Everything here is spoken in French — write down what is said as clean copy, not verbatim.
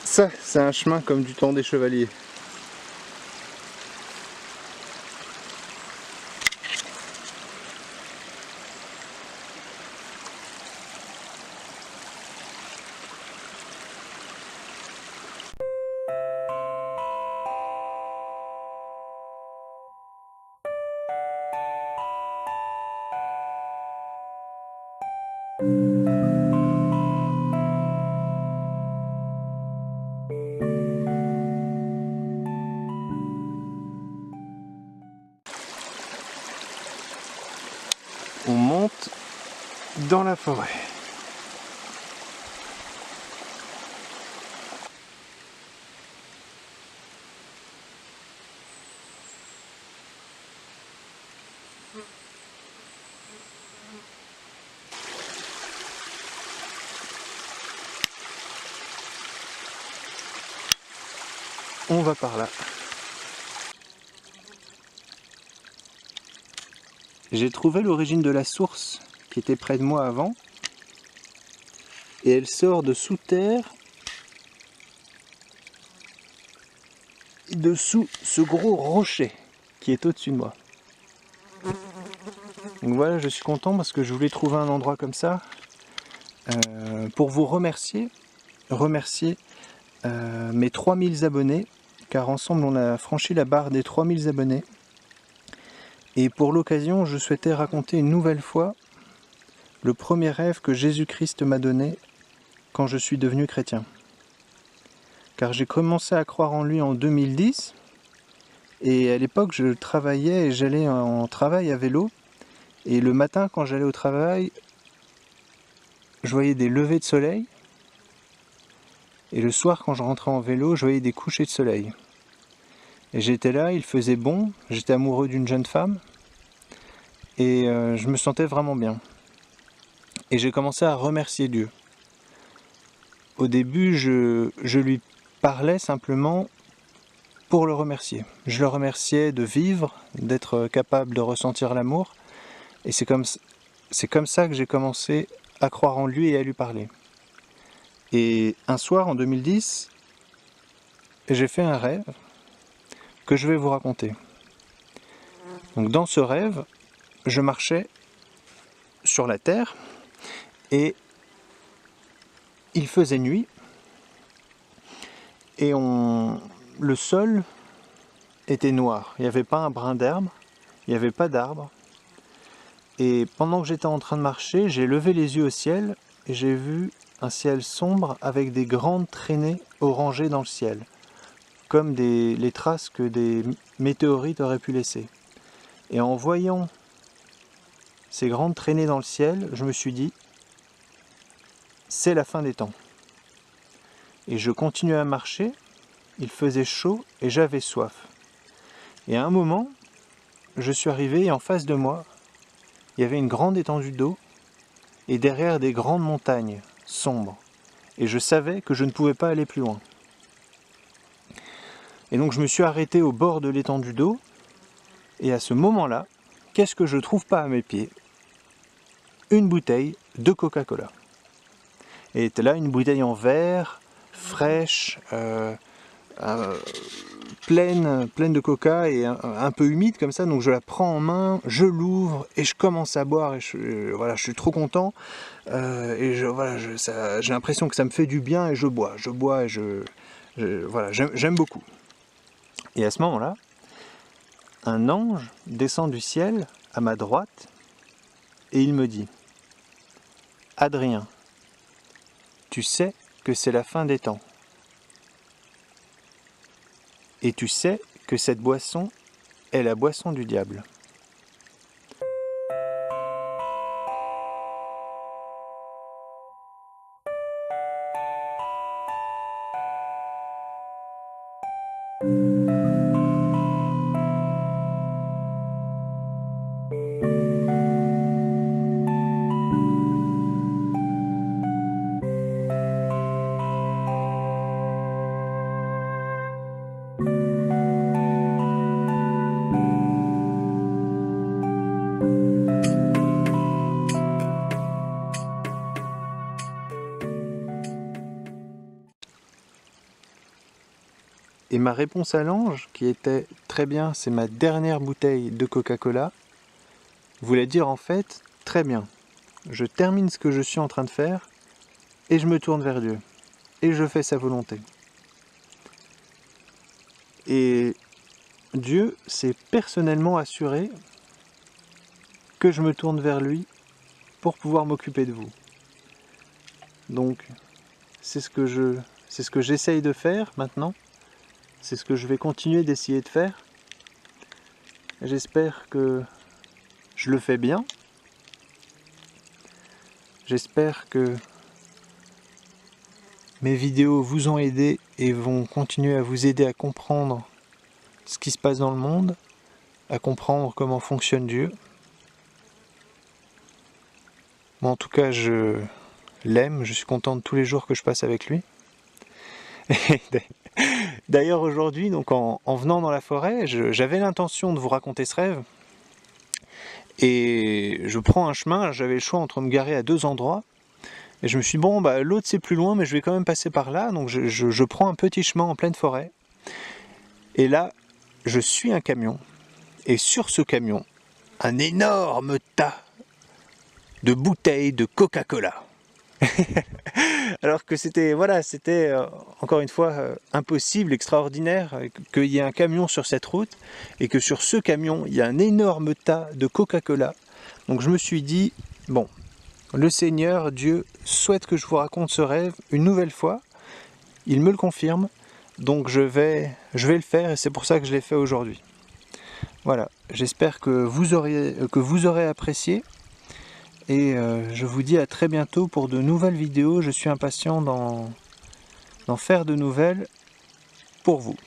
Ça, c'est un chemin comme du temps des chevaliers. On monte dans la forêt. On va par là. J'ai trouvé l'origine de la source qui était près de moi avant. Et elle sort de sous terre, dessous ce gros rocher qui est au-dessus de moi. Donc voilà, je suis content parce que je voulais trouver un endroit comme ça pour vous remercier mes 3000 abonnés, car ensemble on a franchi la barre des 3000 abonnés. Et pour l'occasion, je souhaitais raconter une nouvelle fois le premier rêve que Jésus-Christ m'a donné quand je suis devenu chrétien. Car j'ai commencé à croire en lui en 2010, et à l'époque je travaillais et j'allais en travail à vélo, et le matin quand j'allais au travail, je voyais des levées de soleil, et le soir quand je rentrais en vélo, je voyais des couchers de soleil. Et j'étais là, il faisait bon, j'étais amoureux d'une jeune femme, et je me sentais vraiment bien. Et j'ai commencé à remercier Dieu. Au début, je lui parlais simplement pour le remercier. Je le remerciais de vivre, d'être capable de ressentir l'amour. Et c'est comme ça que j'ai commencé à croire en lui et à lui parler. Et un soir, en 2010, j'ai fait un rêve que je vais vous raconter. Donc dans ce rêve, je marchais sur la terre et il faisait nuit et le sol était noir. Il n'y avait pas un brin d'herbe, il n'y avait pas d'arbre. Et pendant que j'étais en train de marcher, j'ai levé les yeux au ciel et j'ai vu un ciel sombre avec des grandes traînées orangées dans le ciel, comme les traces que des météorites auraient pu laisser. Et en voyant ces grandes traînées dans le ciel, je me suis dit, c'est la fin des temps. Et je continuais à marcher, il faisait chaud et j'avais soif. Et à un moment, je suis arrivé et en face de moi, il y avait une grande étendue d'eau et derrière des grandes montagnes sombres. Et je savais que je ne pouvais pas aller plus loin. Et donc je me suis arrêté au bord de l'étendue d'eau et à ce moment-là, qu'est-ce que je trouve pas à mes pieds? Une bouteille de Coca-Cola. Et là, une bouteille en verre, fraîche, pleine de coca et un peu humide comme ça, donc je la prends en main, je l'ouvre et je commence à boire et je suis trop content j'ai l'impression que ça me fait du bien et je bois et j'aime beaucoup. Et à ce moment-là, un ange descend du ciel à ma droite et il me dit: Adrien, tu sais que c'est la fin des temps. Et tu sais que cette boisson est la boisson du diable. Et ma réponse à l'ange, qui était « Très bien, c'est ma dernière bouteille de Coca-Cola », voulait dire en fait « Très bien, je termine ce que je suis en train de faire et je me tourne vers Dieu et je fais sa volonté. » Et Dieu s'est personnellement assuré que je me tourne vers lui pour pouvoir m'occuper de vous. Donc, c'est ce que j'essaye de faire maintenant. C'est ce que je vais continuer d'essayer de faire. J'espère que je le fais bien. J'espère que mes vidéos vous ont aidé et vont continuer à vous aider à comprendre ce qui se passe dans le monde, à comprendre comment fonctionne Dieu. Moi, en tout cas, je l'aime, je suis content de tous les jours que je passe avec lui. D'ailleurs, aujourd'hui, donc en venant dans la forêt, j'avais l'intention de vous raconter ce rêve. Et je prends un chemin, j'avais le choix entre me garer à 2 endroits. Et je me suis dit, bon, l'autre c'est plus loin, mais je vais quand même passer par là. Donc je prends un petit chemin en pleine forêt. Et là, je suis un camion. Et sur ce camion, un énorme tas de bouteilles de Coca-Cola. Alors que c'était encore une fois impossible, extraordinaire, qu'il y ait un camion sur cette route et que sur ce camion, il y a un énorme tas de Coca-Cola. Donc je me suis dit, bon, le Seigneur, Dieu, souhaite que je vous raconte ce rêve une nouvelle fois. Il me le confirme, donc je vais le faire et c'est pour ça que je l'ai fait aujourd'hui. Voilà, j'espère que vous aurez apprécié. Et je vous dis à très bientôt pour de nouvelles vidéos. Je suis impatient d'en faire de nouvelles pour vous.